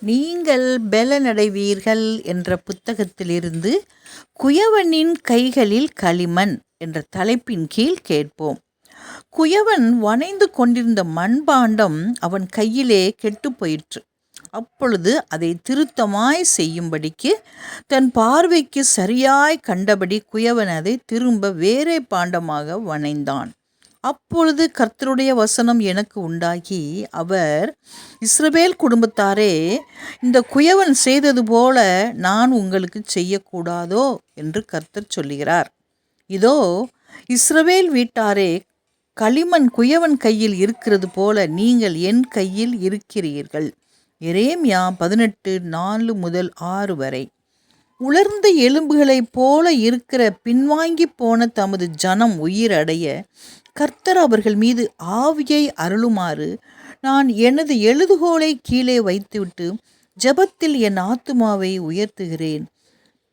நீங்கள் பெலனடைவீர்கள் என்ற புத்தகத்திலிருந்து குயவனின் கைகளில் களிமண் என்ற தலைப்பின் கீழ் கேட்போம். குயவன் வனைந்து கொண்டிருந்த மண்பாண்டம் அவன் கையிலே கெட்டு போயிற்று. அப்பொழுது அதை திருத்தமாய் செய்யும்படிக்கு தன் பார்வைக்கு சரியாய் கண்டபடி குயவன் அதை திரும்ப வேறே பாண்டமாக வனைந்தான். அப்பொழுது கர்த்தருடைய வசனம் எனக்கு உண்டாகி, அவர், இஸ்ரவேல் குடும்பத்தாரே, இந்த குயவன் செய்தது போல நான் உங்களுக்கு செய்யக்கூடாதோ என்று கர்த்தர் சொல்லுகிறார். இதோ, இஸ்ரவேல் வீட்டாரே, களிமண் குயவன் கையில் இருக்கிறது போல நீங்கள் என் கையில் இருக்கிறீர்கள். எரேமியா 18:4-6 வரை. உலர்ந்த எலும்புகளைப் போல இருக்கிற பின்வாங்கி போன தமது ஜனம் உயிரடைய கர்த்தர் அவர்கள் மீது ஆவியை அருளுமாறு நான் எனது எழுதுகோலை கீழே வைத்துவிட்டு ஜெபத்தில் என் ஆத்துமாவை உயர்த்துகிறேன்.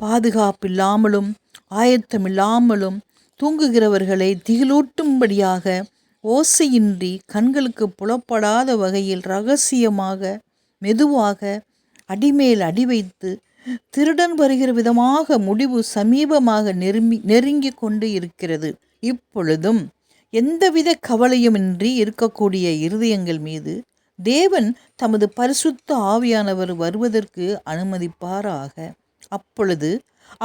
பாதுகாப்பில்லாமலும் ஆயத்தமில்லாமலும் தூங்குகிறவர்களை திகிலூட்டும்படியாக ஓசையின்றி கண்களுக்கு புலப்படாத வகையில் இரகசியமாக மெதுவாக அடிமேல் அடி வைத்து திருடன் வருகிற விதமாக முடிவு சமீபமாக நெருங்கி கொண்டு இருக்கிறது. இப்பொழுதும் எந்தவித கவலையுமின்றி இருக்கக்கூடிய இருதயங்கள் மீது தேவன் தமது பரிசுத்த ஆவியானவர் வருவதற்கு அனுமதிப்பாராக. அப்பொழுது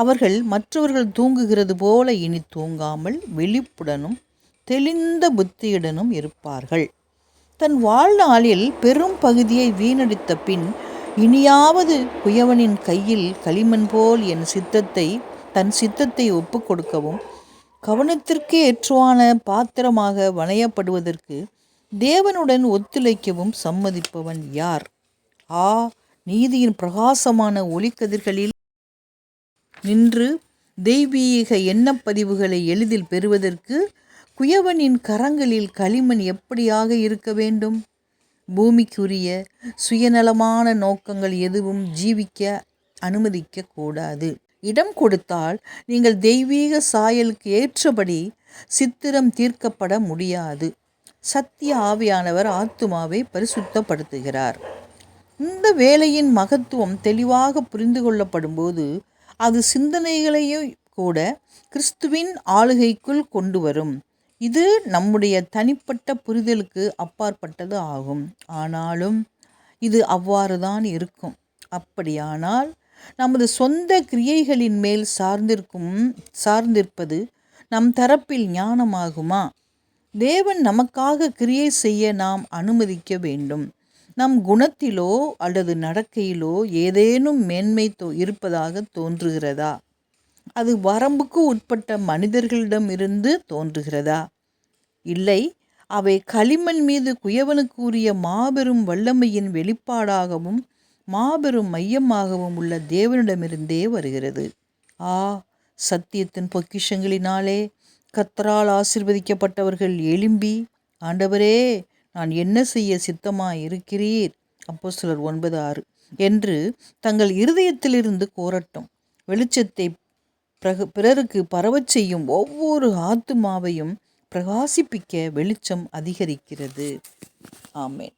அவர்கள் மற்றவர்கள் தூங்குகிறது போல இனி தூங்காமல் விழிப்புடனும் தெளிந்த புத்தியுடனும் இருப்பார்கள். தன் வாழ்நாளில் பெரும் பகுதியை வீணடித்த பின் இனியாவது குயவனின் கையில் களிமண் போல் தன் சித்தத்தை ஒப்பு கொடுக்கவும் கவனத்திற்கு ஏற்றுவான பாத்திரமாக வணையப்படுவதற்கு தேவனுடன் ஒத்துழைக்கவும் சம்மதிப்பவன் யார்? நீதியின் பிரகாசமான ஒளிக்கதிர்களில் நின்று தெய்வீக எண்ணப்பதிவுகளை எளிதில் பெறுவதற்கு குயவனின் கரங்களில் களிமண் எப்படியாக இருக்க வேண்டும்? பூமிக்குரிய சுயநலமான நோக்கங்கள் எதுவும் ஜீவிக்க அனுமதிக்க கூடாது. இடம் கொடுத்தால் நீங்கள் தெய்வீக சாயலுக்கு ஏற்றபடி சித்திரம் தீர்க்கப்பட முடியாது. சத்திய ஆவியானவர் ஆத்துமாவை பரிசுத்தப்படுத்துகிறார். இந்த வேலையின் மகத்துவம் தெளிவாக புரிந்து கொள்ளப்படும்போது அது சிந்தனைகளையும் கூட கிறிஸ்துவின் ஆளுகைக்குள் கொண்டு வரும். இது நம்முடைய தனிப்பட்ட புரிதலுக்கு அப்பாற்பட்டது ஆகும். ஆனாலும் இது அவ்வாறுதான் இருக்கும். அப்படியானால் நமது சொந்த கிரியைகளின் மேல் சார்ந்திருப்பது நம் தரப்பில் ஞானமாகுமா? தேவன் நமக்காக கிரியை செய்ய நாம் அனுமதிக்க வேண்டும். நம் குணத்திலோ அல்லது நடக்கையிலோ ஏதேனும் மேன்மை இருப்பதாக தோன்றுகிறதா? அது வரம்புக்கு உட்பட்ட மனிதர்களிடமிருந்து தோன்றுகிறதா? இல்லை, அவை களிமண் மீது குயவனுக்குரிய மாபெரும் வல்லமையின் வெளிப்பாடாகவும் மாபெரும் மையமாகவும் உள்ள தேவனிடமிருந்தே வருகிறது. சத்தியத்தின் பொக்கிஷங்களினாலே கர்த்தரால் ஆசீர்வதிக்கப்பட்டவர்கள் எழும்பி, ஆண்டவரே, நான் என்ன செய்ய சித்தமாய் இருக்கிறீர், அப்போஸ்தலர் 9:6 என்று தங்கள் இருதயத்திலிருந்து கோரட்டும். வெளிச்சத்தை பிறருக்கு பரவச் செய்யும் ஒவ்வொரு ஆத்துமாவையும் பிரகாசிப்பிக்க வெளிச்சம் அதிகரிக்கிறது. ஆமென்.